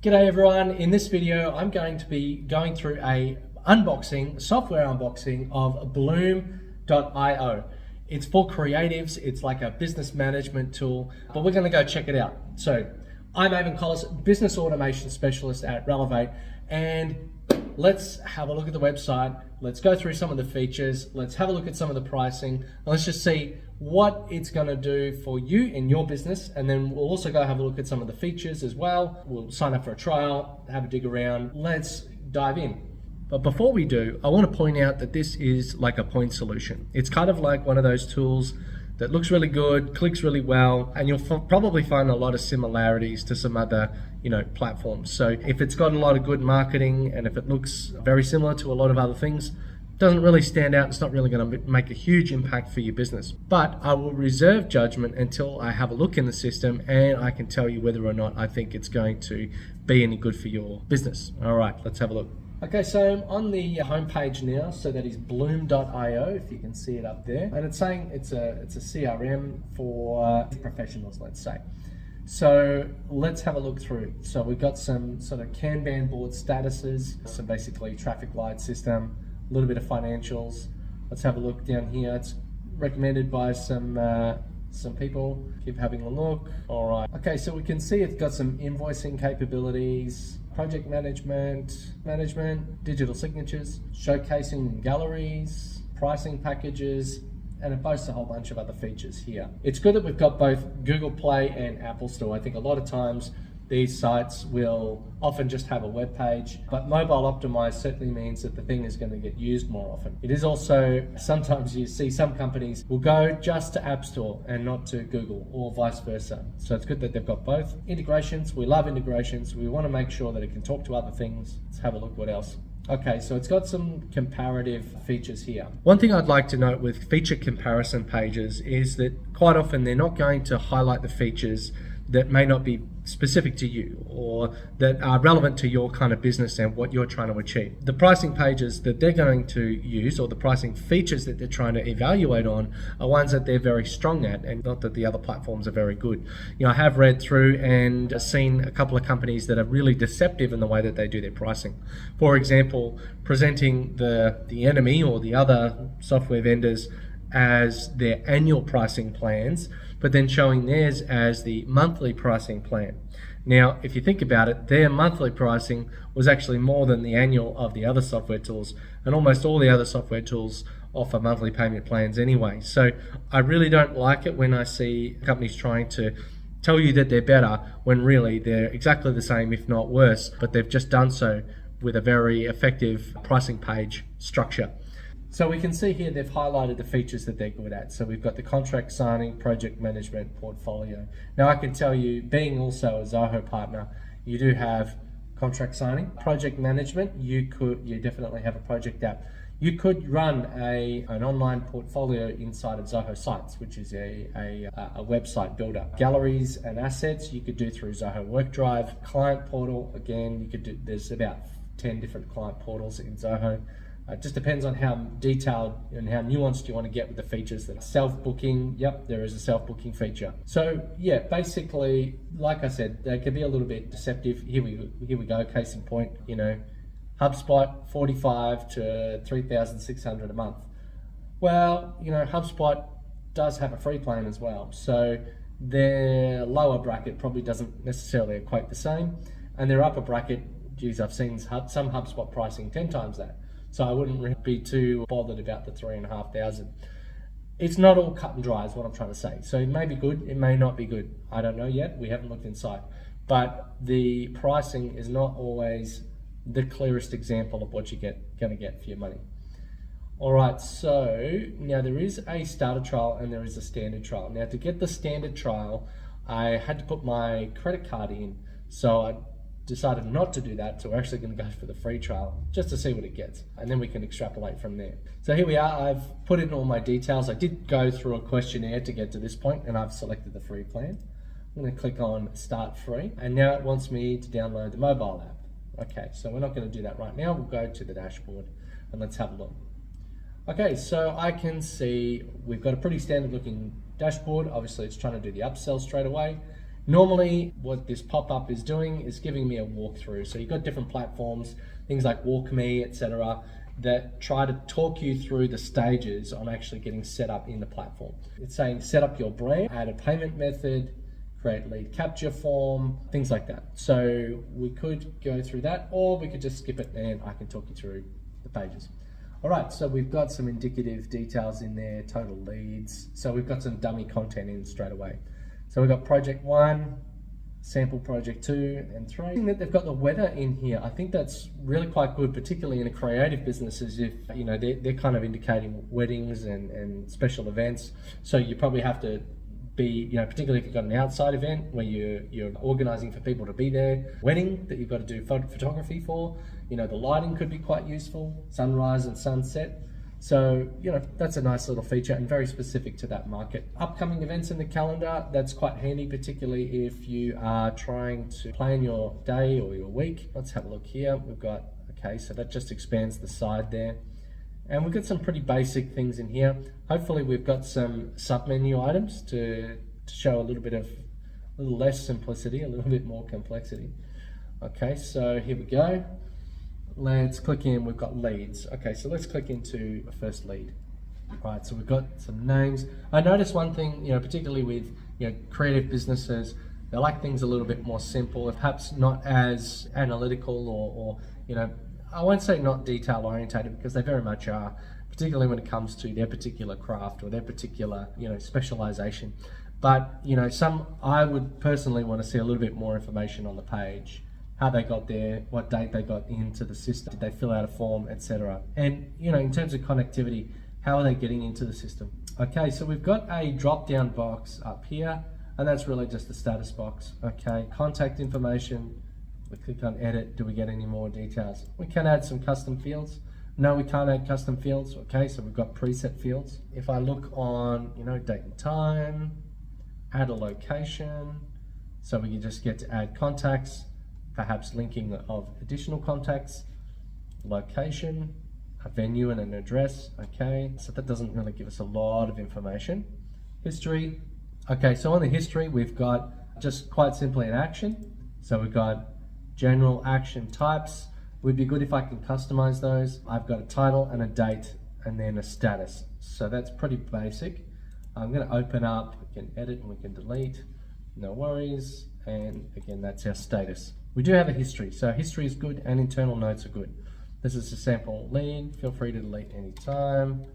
G'day everyone, in this video I'm going to be going through a software unboxing of Bloom.io. It's for creatives, it's like a business management tool, but we're going to go check it out. So I'm Avon Collis, business automation specialist at Relevate, and let's have a look at the website, let's go through some of the features, let's have a look at some of the pricing, and let's just see what it's going to do for you in your business, and then we'll also go have a look at some of the features as well. We'll sign up for a trial, have a dig around. Let's dive in. But before we do, I want to point out that this is like a point solution. It's kind of like one of those tools that looks really good, clicks really well, and you'll probably find a lot of similarities to some other platforms. So if it's got a lot of good marketing and if it looks very similar to a lot of other things, doesn't really stand out. It's not really going to make a huge impact for your business. But I will reserve judgment until I have a look in the system and I can tell you whether or not I think it's going to be any good for your business. All right, let's have a look. Okay, so I'm on the homepage now, so that is Bloom.io, if you can see it up there. And it's saying it's a CRM for professionals, let's say. So let's have a look through. So we've got some sort of Kanban board statuses, so basically traffic light system, a little bit of financials. Let's have a look down here. It's recommended by some people. Keep having a look. All right. Okay, so we can see it's got some invoicing capabilities, project management, digital signatures, showcasing in galleries, pricing packages, and it boasts a whole bunch of other features here. It's good that we've got both Google Play and Apple Store. I think a lot of times these sites will often just have a web page, but mobile optimized certainly means that the thing is going to get used more often. It is also, sometimes you see some companies will go just to App Store and not to Google, or vice versa. So it's good that they've got both. Integrations, we love integrations. We want to make sure that it can talk to other things. Let's have a look what else. Okay, so it's got some comparative features here. One thing I'd like to note with feature comparison pages is that quite often they're not going to highlight the features that may not be specific to you or that are relevant to your kind of business and what you're trying to achieve. The pricing pages that they're going to use, or the pricing features that they're trying to evaluate on, are ones that they're very strong at, and not that the other platforms are very good. I have read through and seen a couple of companies that are really deceptive in the way that they do their pricing. For example, presenting the enemy or the other software vendors as their annual pricing plans, but then showing theirs as the monthly pricing plan. Now, if you think about it, their monthly pricing was actually more than the annual of the other software tools, and almost all the other software tools offer monthly payment plans anyway. So I really don't like it when I see companies trying to tell you that they're better when really they're exactly the same, if not worse, but they've just done so with a very effective pricing page structure. So we can see here they've highlighted the features that they're good at. So we've got the contract signing, project management, portfolio. Now I can tell you, being also a Zoho partner, you do have contract signing, project management. You definitely have a project app. You could run an online portfolio inside of Zoho Sites, which is a website builder. Galleries and assets you could do through Zoho WorkDrive. Client portal, again, you could do. There's about 10 different client portals in Zoho. It just depends on how detailed and how nuanced you want to get with the features. That self-booking, yep, there is a self-booking feature. So yeah, basically, like I said, they can be a little bit deceptive. Here we go, case in point, HubSpot, 45 to 3,600 a month. Well, HubSpot does have a free plan as well. So their lower bracket probably doesn't necessarily equate the same. And their upper bracket, geez, I've seen some HubSpot pricing 10 times that. So I wouldn't really be too bothered about the 3,500. It's not all cut and dry is what I'm trying to say. So it may be good, it may not be good. I don't know yet, we haven't looked inside. But the pricing is not always the clearest example of what you're going to get for your money. All right, so now there is a starter trial and there is a standard trial. Now to get the standard trial, I had to put my credit card in. So I decided not to do that, so we're actually going to go for the free trial just to see what it gets, and then we can extrapolate from there. So here we are, I've put in all my details. I did go through a questionnaire to get to this point, and I've selected the free plan. I'm going to click on start free, and now it wants me to download the mobile app. Okay, so we're not going to do that right now. We'll go to the dashboard and let's have a look. Okay, so I can see we've got a pretty standard looking dashboard. Obviously it's trying to do the upsell straight away. Normally, what this pop-up is doing is giving me a walkthrough. So you've got different platforms, things like WalkMe, etc., that try to talk you through the stages on actually getting set up in the platform. It's saying set up your brand, add a payment method, create lead capture form, things like that. So we could go through that, or we could just skip it and I can talk you through the pages. All right, so we've got some indicative details in there, total leads. So we've got some dummy content in straight away. So we've got project 1, sample project 2 and 3. That they've got the weather in here. I think that's really quite good, particularly in a creative businesses, if you know they're kind of indicating weddings and special events. So you probably have to be, you know, particularly if you've got an outside event where you're organizing for people to be there, wedding that you've got to do photography for, you know, the lighting could be quite useful, sunrise and sunset. So, you know, that's a nice little feature and very specific to that market. Upcoming events in the calendar, that's quite handy, particularly if you are trying to plan your day or your week. Let's have a look here. We've got, okay, so that just expands the side there. And we've got some pretty basic things in here. Hopefully we've got some sub-menu items to show a little less simplicity, a little bit more complexity. Okay, so here we go. Let's click in, we've got leads. Okay, so let's click into a first lead. All right, so we've got some names. I noticed one thing, you know, particularly with, you know, creative businesses, they like things a little bit more simple, perhaps not as analytical or you know, I won't say not detail orientated, because they very much are, particularly when it comes to their particular craft or their particular, you know, specialization. But, you know, I would personally want to see a little bit more information on the page. How they got there, what date they got into the system, did they fill out a form, etc. And, you know, in terms of connectivity, how are they getting into the system? Okay, so we've got a drop-down box up here, and that's really just the status box. Okay, contact information, we click on edit. Do we get any more details? We can add some custom fields. No, we can't add custom fields. Okay, so we've got preset fields. If I look on, you know, date and time, add a location, so we can just get to add contacts, perhaps linking of additional contacts, location, a venue and an address. Okay, so that doesn't really give us a lot of information. History. Okay, so on the history, we've got just quite simply an action. So we've got general action types. Would be good if I can customize those. I've got a title and a date and then a status. So that's pretty basic. I'm going to open up, we can edit and we can delete, no worries. And again, that's our status. We do have a history, so history is good and internal notes are good. This is a sample lead, feel free to delete anytime.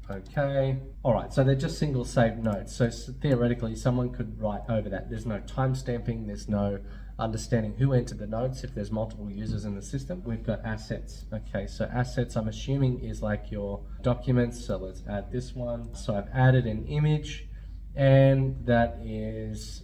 Okay, all right, so they're just single saved notes. So theoretically, someone could write over that. There's no time stamping, there's no understanding who entered the notes if there's multiple users in the system. We've got assets. Okay, so assets I'm assuming is like your documents. So let's add this one. So I've added an image and that is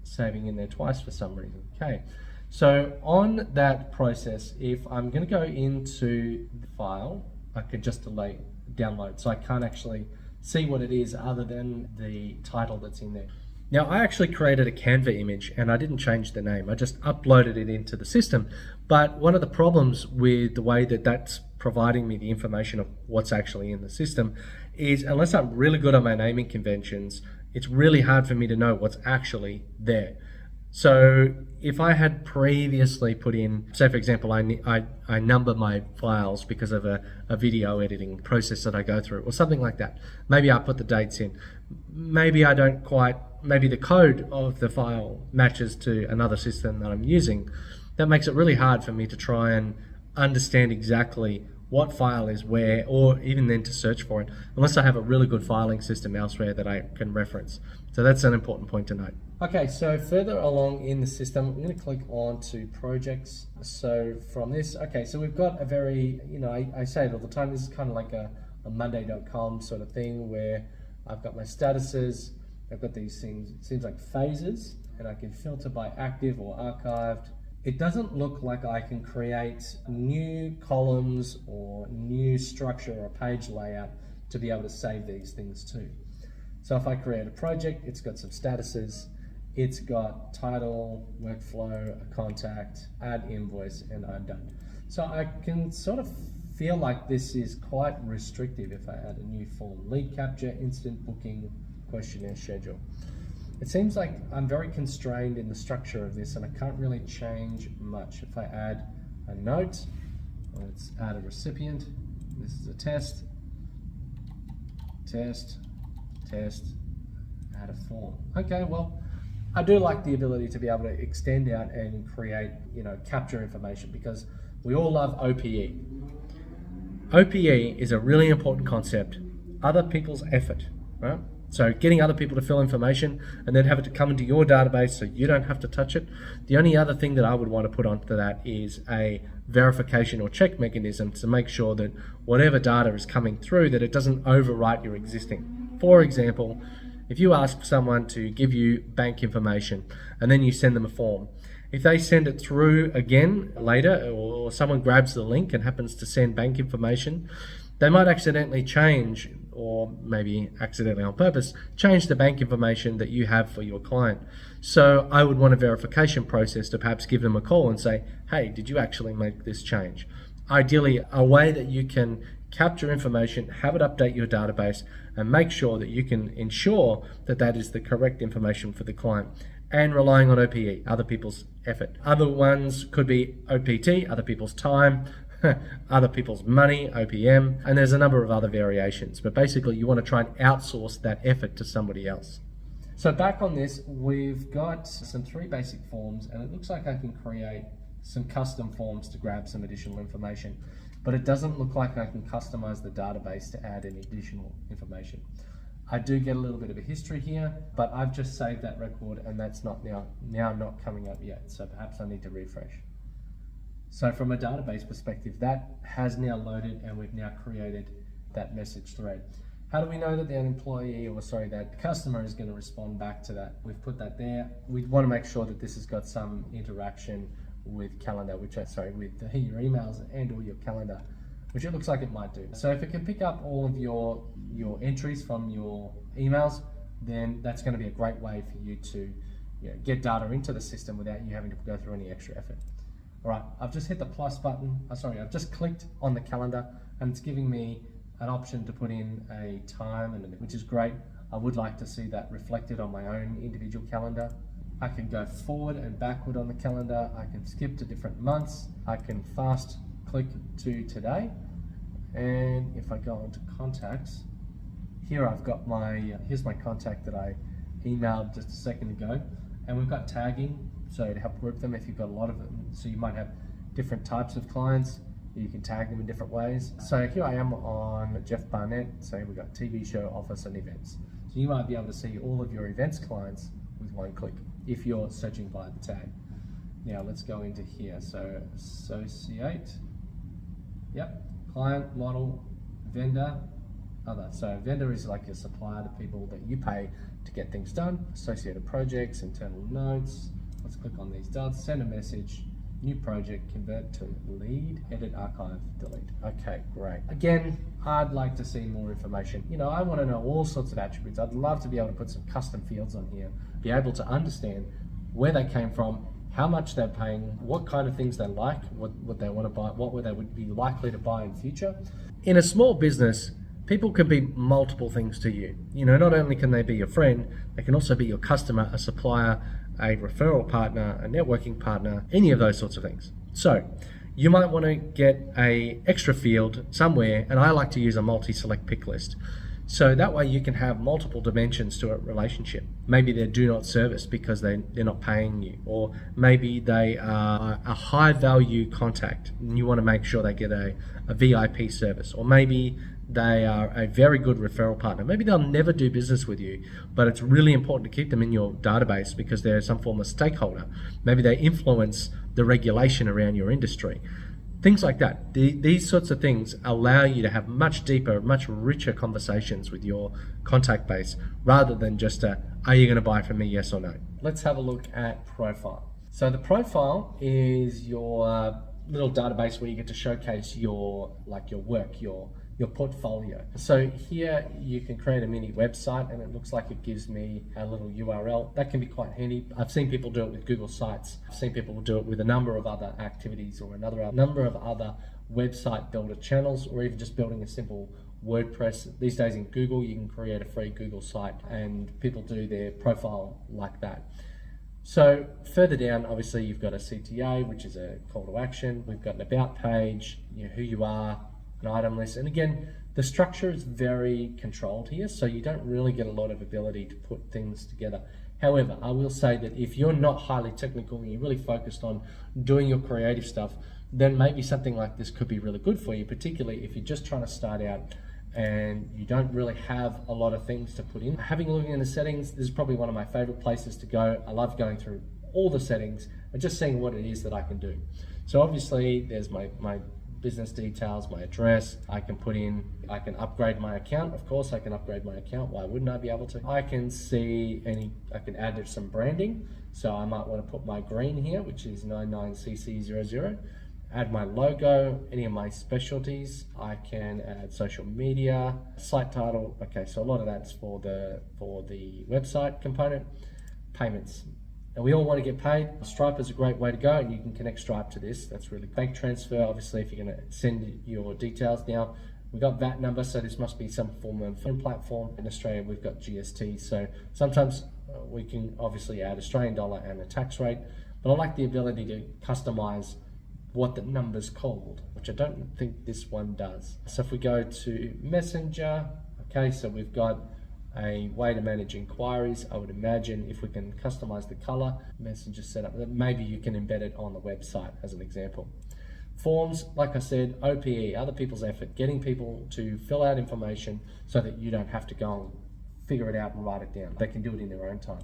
saving in there twice for some reason. Okay, so on that process, if I'm going to go into the file, I could just delete download, so I can't actually see what it is other than the title that's in there. Now, I actually created a Canva image and I didn't change the name, I just uploaded it into the system. But one of the problems with the way that that's providing me the information of what's actually in the system is, unless I'm really good on my naming conventions, it's really hard for me to know what's actually there. So if I had previously put in, say for example, I number my files because of a video editing process that I go through or something like that. Maybe I put the dates in. Maybe I don't quite, maybe the code of the file matches to another system that I'm using. That makes it really hard for me to try and understand exactly what file is where, or even then to search for it, unless I have a really good filing system elsewhere that I can reference. So that's an important point to note. Okay, so further along in the system, I'm going to click on to projects. So from this, okay, so we've got a very, you know, I say it all the time, this is kind of like a Monday.com sort of thing where I've got my statuses, I've got these things, it seems like phases, and I can filter by active or archived. It doesn't look like I can create new columns or new structure or page layout to be able to save these things too. So if I create a project, it's got some statuses, it's got title, workflow, a contact, add invoice, and I'm done. So I can sort of feel like this is quite restrictive if I add a new form. Lead capture, instant booking, questionnaire schedule. It seems like I'm very constrained in the structure of this and I can't really change much. If I add a note, let's add a recipient. This is a test, add a form. Okay, well, I do like the ability to be able to extend out and create, capture information, because we all love OPE. OPE is a really important concept, other people's effort, right? So getting other people to fill information and then have it to come into your database so you don't have to touch it. The only other thing that I would want to put onto that is a verification or check mechanism to make sure that whatever data is coming through, that it doesn't overwrite your existing. For example, if you ask someone to give you bank information and then you send them a form, if they send it through again later, or someone grabs the link and happens to send bank information, they might accidentally change, or maybe accidentally on purpose, change the bank information that you have for your client. So I would want a verification process to perhaps give them a call and say, hey, did you actually make this change? Ideally, a way that you can capture information, have it update your database, and make sure that you can ensure that that is the correct information for the client. And relying on OPE, other people's effort. Other ones could be OPT, other people's time, other people's money, OPM, and there's a number of other variations. But basically, you want to try and outsource that effort to somebody else. So back on this, we've got some 3 basic forms, and it looks like I can create some custom forms to grab some additional information. But it doesn't look like I can customize the database to add any additional information. I do get a little bit of a history here, but I've just saved that record and that's not now not coming up yet. So perhaps I need to refresh. So from a database perspective, that has now loaded and we've now created that message thread. How do we know that that customer is going to respond back to that? We've put that there. We want to make sure that this has got some interaction with calendar, with your emails and or your calendar, which it looks like it might do. So if it can pick up all of your entries from your emails, then that's going to be a great way for you to get data into the system without you having to go through any extra effort. All right, I've just hit the plus button. I've just clicked on the calendar and it's giving me an option to put in a time, which is great. I would like to see that reflected on my own individual calendar. I can go forward and backward on the calendar. I can skip to different months. I can fast click to today. And if I go into contacts, here I've got here's my contact that I emailed just a second ago. And we've got tagging, so to help group them if you've got a lot of them. So you might have different types of clients. You can tag them in different ways. So here I am on Jeff Barnett. So we've got TV show, office, and events. So you might be able to see all of your events clients with one click if you're searching by the tag. Now let's go into here. So associate, client, model, vendor, other. So vendor is like your supplier, the people that you pay to get things done. Associated projects, internal notes. Let's click on these dots, send a message, new project, convert to lead, edit, archive, delete. Okay, great. Again, I'd like to see more information. I want to know all sorts of attributes. I'd love to be able to put some custom fields on here, be able to understand where they came from, how much they're paying, what kind of things they like, what they want to buy, what they would be likely to buy in future. In a small business, people can be multiple things to you. Not only can they be your friend, they can also be your customer, a supplier, a referral partner, a networking partner, any of those sorts of things. So you might want to get an extra field somewhere, and I like to use a multi-select pick list. So that way you can have multiple dimensions to a relationship. Maybe they're do not service because they're not paying you, or maybe they are a high value contact and you want to make sure they get a VIP service, or maybe they are a very good referral partner. Maybe they'll never do business with you, but it's really important to keep them in your database because they're some form of stakeholder. Maybe they influence the regulation around your industry. Things like that. These sorts of things allow you to have much deeper, much richer conversations with your contact base rather than just are you going to buy from me, yes or no? Let's have a look at profile. So the profile is your little database where you get to showcase your work, your portfolio. So here you can create a mini website and it looks like it gives me a little URL. That can be quite handy. I've seen people do it with Google Sites. I've seen people do it with a number of other activities or a number of other website builder channels, or even just building a simple WordPress. These days in Google, you can create a free Google site and people do their profile like that. So further down, obviously you've got a CTA, which is a call to action. We've got an about page, who you are, an item list. And again, the structure is very controlled here, so you don't really get a lot of ability to put things together. However, I will say that if you're not highly technical and you're really focused on doing your creative stuff, then maybe something like this could be really good for you, particularly if you're just trying to start out and you don't really have a lot of things to put in. Having a look in the settings, this is probably one of my favorite places to go. I love going through all the settings and just seeing what it is that I can do. So obviously there's my business details, my address. I can upgrade my account. Of course, I can upgrade my account. Why wouldn't I be able to? I can can add some branding. So I might want to put my green here, which is 99cc00. Add my logo, any of my specialties. I can add social media, site title. Okay, so a lot of that's for the website component. Payments. And we all want to get paid. Stripe is a great way to go, and you can connect Stripe to this. That's really bank transfer, obviously, if you're going to send your details. Now, we've got VAT number, so this must be some form of phone platform. In Australia, we've got GST, so sometimes we can obviously add Australian dollar and a tax rate, but I like the ability to customize what the number's called, which I don't think this one does. So if we go to Messenger, okay, so we've got a way to manage inquiries. I would imagine if we can customize the color, Messenger setup, maybe you can embed it on the website as an example. Forms, like I said, OPE, other people's effort, getting people to fill out information so that you don't have to go and figure it out and write it down. They can do it in their own time.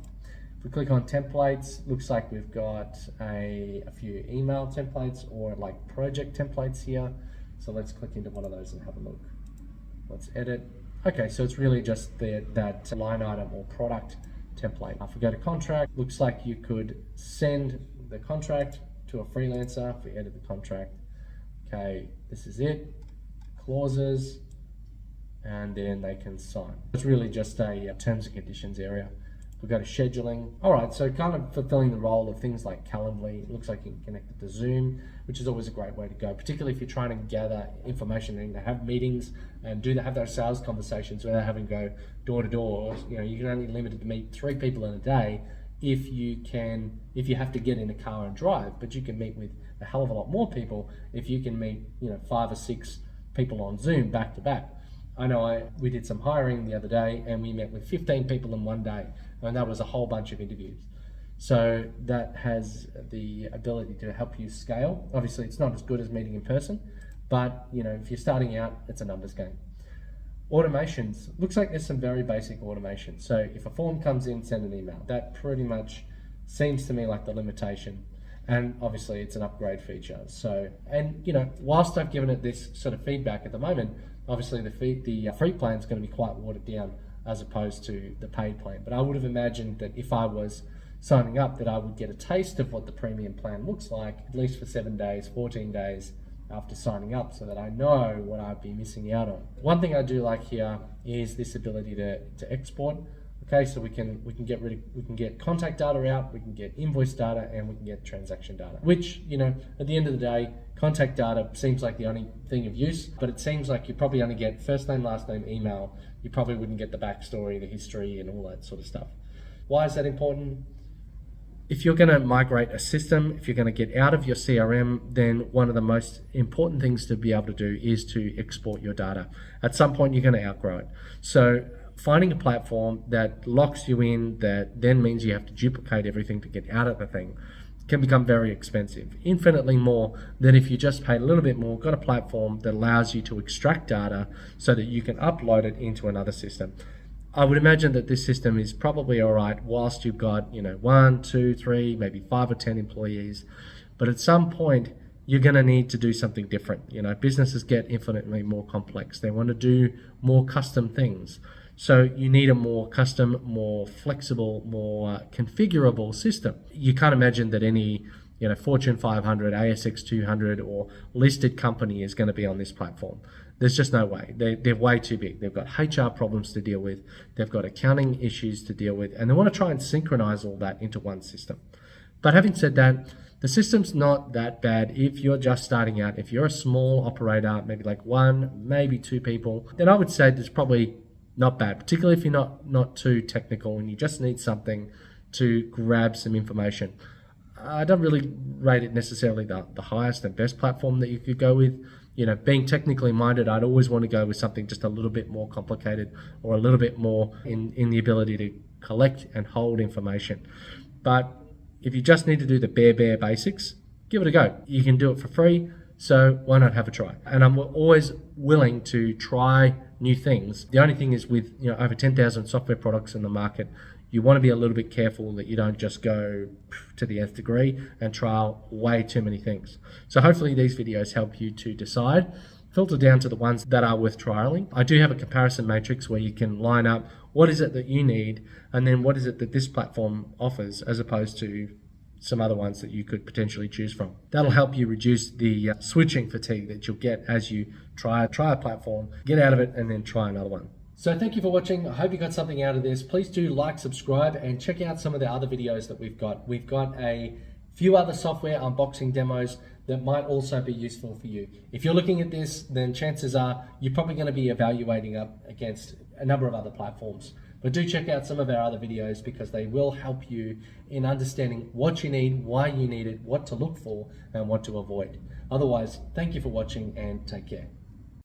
If we click on templates, looks like we've got a few email templates or like project templates here. So let's click into one of those and have a look. Let's edit. Okay, so it's really just that line item or product template. If we go to contract, looks like you could send the contract to a freelancer. If we edit the contract, okay, this is it, clauses, and then they can sign. It's really just a terms and conditions area. We go to scheduling. All right, so kind of fulfilling the role of things like Calendly. It looks like you can connect it to Zoom, which is always a great way to go, particularly if you're trying to gather information and have meetings and have those sales conversations without having to go door to door. You can only limit it to meet 3 people in a day if you have to get in a car and drive, but you can meet with a hell of a lot more people if you can meet 5 or 6 people on Zoom back to back. I know we did some hiring the other day and we met with 15 people in one day, and that was a whole bunch of interviews. So that has the ability to help you scale. Obviously, it's not as good as meeting in person, but if you're starting out, it's a numbers game. Automations, looks like there's some very basic automation. So if a form comes in, send an email. That pretty much seems to me like the limitation. And obviously it's an upgrade feature. So, and whilst I've given it this sort of feedback at the moment, obviously the free plan is going to be quite watered down as opposed to the paid plan. But I would have imagined that if I was signing up, that I would get a taste of what the premium plan looks like, at least for 7 days, 14 days after signing up, so that I know what I'd be missing out on. One thing I do like here is this ability to export. Okay, so we can get contact data out, we can get invoice data, and we can get transaction data, which, at the end of the day, contact data seems like the only thing of use, but it seems like you probably only get first name, last name, email. You probably wouldn't get the backstory, the history, and all that sort of stuff. Why is that important? If you're going to migrate a system, if you're going to get out of your CRM, then one of the most important things to be able to do is to export your data. At some point, you're going to outgrow it. So finding a platform that locks you in, that then means you have to duplicate everything to get out of the thing, can become very expensive, infinitely more than if you just paid a little bit more, got a platform that allows you to extract data so that you can upload it into another system. I would imagine that this system is probably all right whilst you've got 1, 2, 3, maybe 5 or 10 employees, but at some point you're going to need to do something different. Businesses get infinitely more complex. They want to do more custom things. So you need a more custom, more flexible, more configurable system. You can't imagine that any Fortune 500, ASX 200 or listed company is going to be on this platform. There's just no way. They're way too big. They've got HR problems to deal with. They've got accounting issues to deal with. And they want to try and synchronize all that into one system. But having said that, The system's not that bad if you're just starting out. If you're a small operator, maybe like 1, maybe 2 people, then I would say it's probably not bad, particularly if you're not too technical and you just need something to grab some information. I don't really rate it necessarily the highest and best platform that you could go with. You know, being technically minded, I'd always want to go with something just a little bit more complicated or a little bit more in the ability to collect and hold information. But if you just need to do the bare basics, give it a go. You can do it for free, so why not have a try? And I'm always willing to try new things. The only thing is with over 10,000 software products in the market, you want to be a little bit careful that you don't just go to the nth degree and trial way too many things. So hopefully these videos help you to decide, filter down to the ones that are worth trialing. I do have a comparison matrix where you can line up what is it that you need and then what is it that this platform offers as opposed to some other ones that you could potentially choose from. That'll help you reduce the switching fatigue that you'll get as you try a platform, get out of it and then try another one. So thank you for watching. I hope you got something out of this. Please do like, subscribe, and check out some of the other videos that we've got. We've got a few other software unboxing demos that might also be useful for you. If you're looking at this, then chances are you're probably going to be evaluating up against a number of other platforms. But do check out some of our other videos because they will help you in understanding what you need, why you need it, what to look for, and what to avoid. Otherwise, thank you for watching and take care.